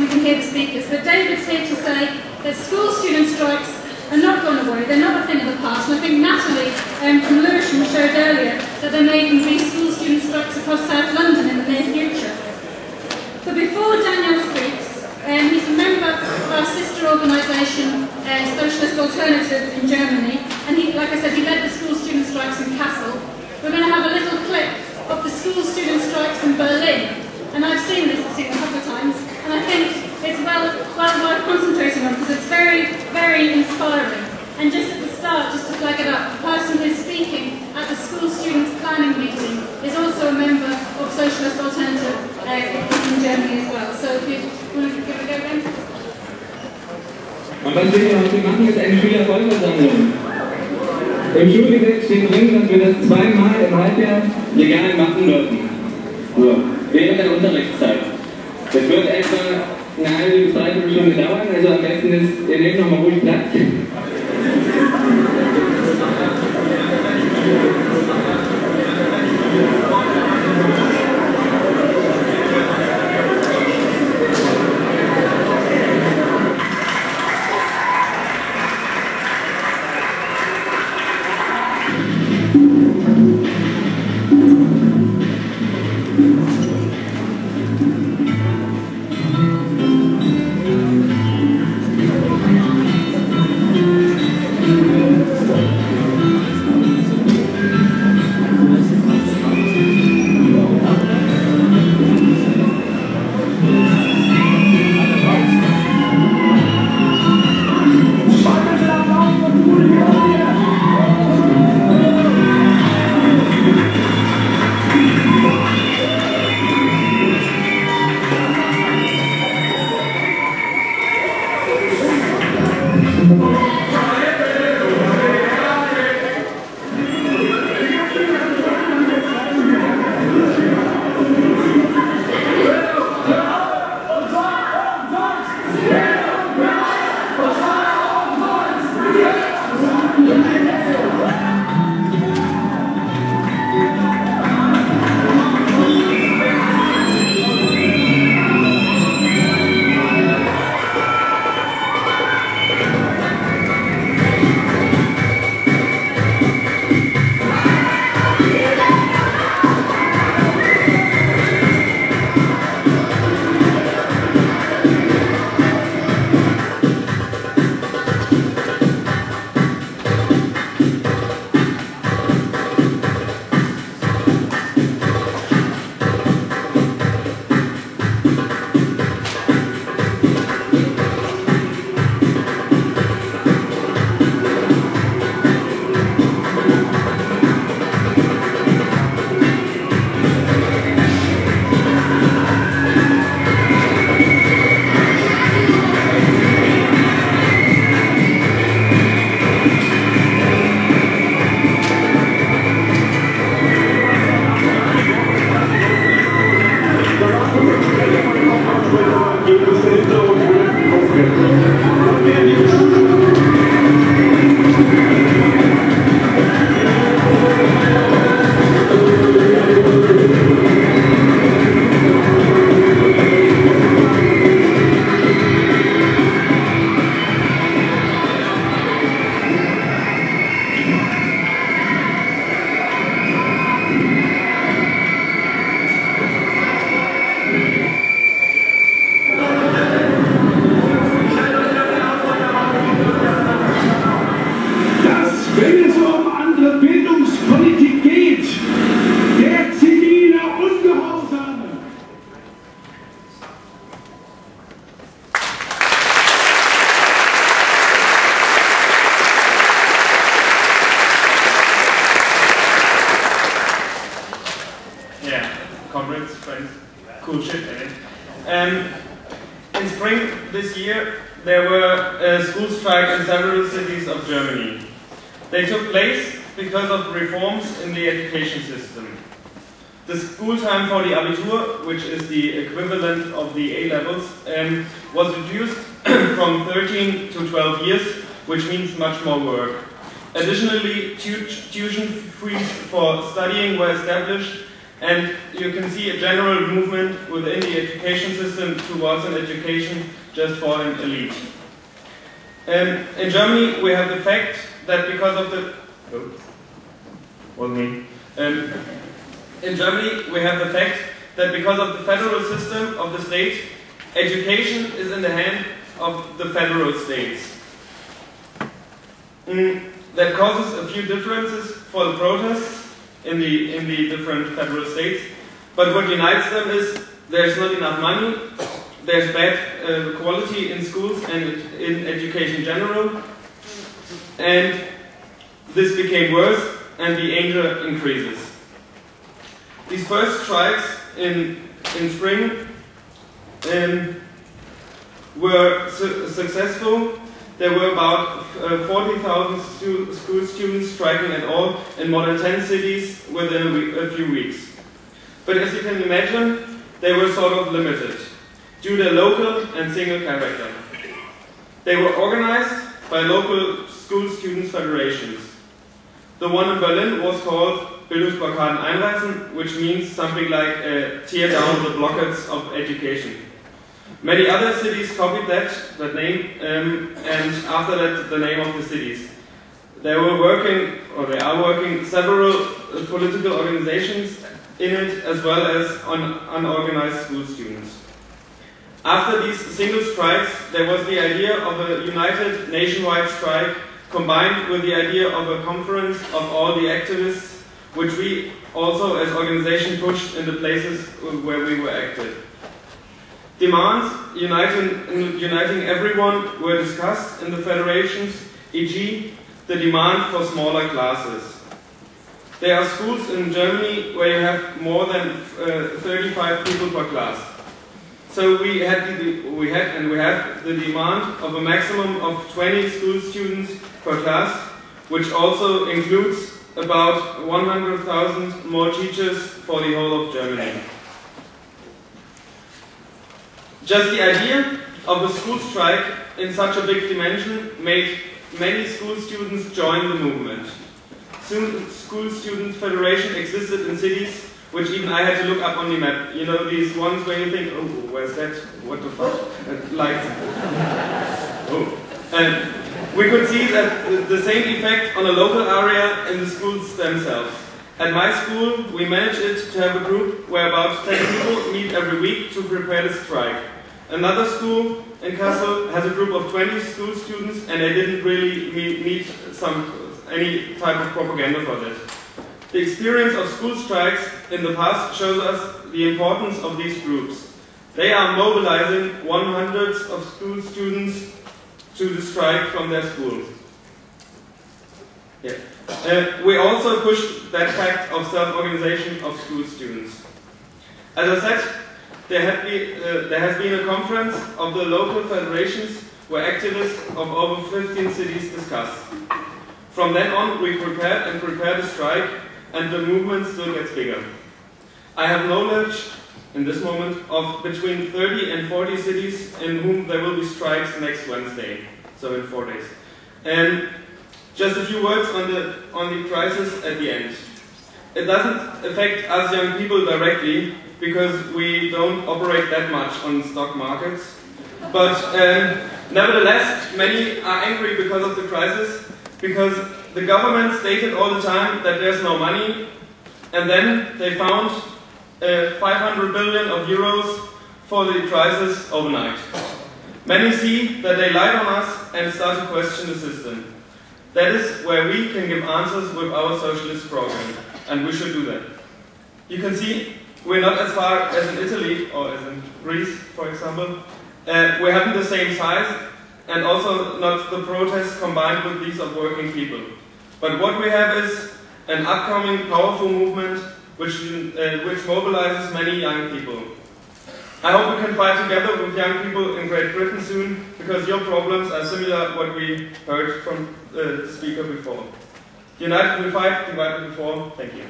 and we can hear the speakers. But David's here to say that school student strikes are not gone away, they're not a thing of the past. And I think Natalie from Lewisham showed earlier that there may even be school student strikes across South London in the near future. But before Daniel speaks, he's a member of our sister organisation, Socialist Alternative in Germany, and he, like I said, he led the school student strikes in Kassel. We're going to have a little clip of the school student strikes in Berlin, and I've seen this, a couple of times, and I think it's well worth concentrating on because it's very, very inspiring. And just at the start, just to flag it up, the person who's speaking at the school students planning meeting is also a member of Socialist Alternative in Germany as well. So if you want to give it a go, Ben. Und was wir heute machen, ist eine Schülervollversammlung. Im Schulgesetz steht drin, dass wir das zweimal im Halbjahr legal machen dürfen. So, während der Unterrichtszeit. Das wird etwa eine halbe bis dreiviertel Stunde dauern, also am besten ist, ihr nehmt nochmal ruhig Platz. In spring this year, there were school strikes in several cities of Germany. They took place because of reforms in the education system. The school time for the Abitur, which is the equivalent of the A-levels, was reduced from 13 to 12 years, which means much more work. Additionally, tuition fees for studying were established, And you can see a general movement within the education system towards an education just for an elite. In Germany, we have the fact that because of the... Oh, wasn't me. In Germany, we have the fact that because of the federal system of the state, education is in the hand of the federal states. That causes a few differences for the protests in the different federal states, but what unites them is there's not enough money, there's bad quality in schools and in education in general, and this became worse and the anger increases. These first strikes in spring were successful. There were about 40,000 school students striking at all in more than 10 cities within a few weeks. But as you can imagine, they were sort of limited due to their local and single character. They were organized by local school students' federations. The one in Berlin was called Bildungsblockaden einreißen, which means something like tear down the blockades of education. Many other cities copied that name, and after that the name of the cities. They were working, or they are working, several political organizations in it, as well as on unorganized school students. After these single strikes, there was the idea of a united nationwide strike combined with the idea of a conference of all the activists, which we also as organization pushed in the places where we were active. Demands uniting everyone were discussed in the federations, e.g. the demand for smaller classes. There are schools in Germany where you have more than 35 people per class. So we have the demand of a maximum of 20 school students per class, which also includes about 100,000 more teachers for the whole of Germany. Just the idea of a school strike in such a big dimension made many school students join the movement. Soon, school student federation existed in cities which even I had to look up on the map. You know, these ones where you think, oh, where's that? What the fuck? Lights. Oh. And we could see that the same effect on a local area in the schools themselves. At my school, we managed to have a group where about 10 people meet every week to prepare the strike. Another school in Kassel has a group of 20 school students, and they didn't really need any type of propaganda for that. The experience of school strikes in the past shows us the importance of these groups. They are mobilizing hundreds of school students to the strike from their school. Yeah. We also pushed that fact of self-organization of school students. As I said, there has been a conference of the local federations where activists of over 15 cities discussed. From then on, we prepared the strike, and the movement still gets bigger. I have knowledge, in this moment, of between 30 and 40 cities in whom there will be strikes next Wednesday, so in 4 days. And just a few words on the crisis at the end. It doesn't affect us young people directly, because we don't operate that much on stock markets. But nevertheless, many are angry because of the crisis, because the government stated all the time that there's no money, and then they found 500 billion of euros for the crisis overnight. Many see that they lied on us and start to question the system. That is where we can give answers with our socialist program, and we should do that. You can see we're not as far as in Italy or as in Greece, for example. We haven't the same size, and also not the protests combined with these of working people. But what we have is an upcoming powerful movement which mobilizes many young people. I hope we can fight together with young people in Great Britain soon, because your problems are similar to what we heard from the speaker before. United we fight, divided we fall. Thank you.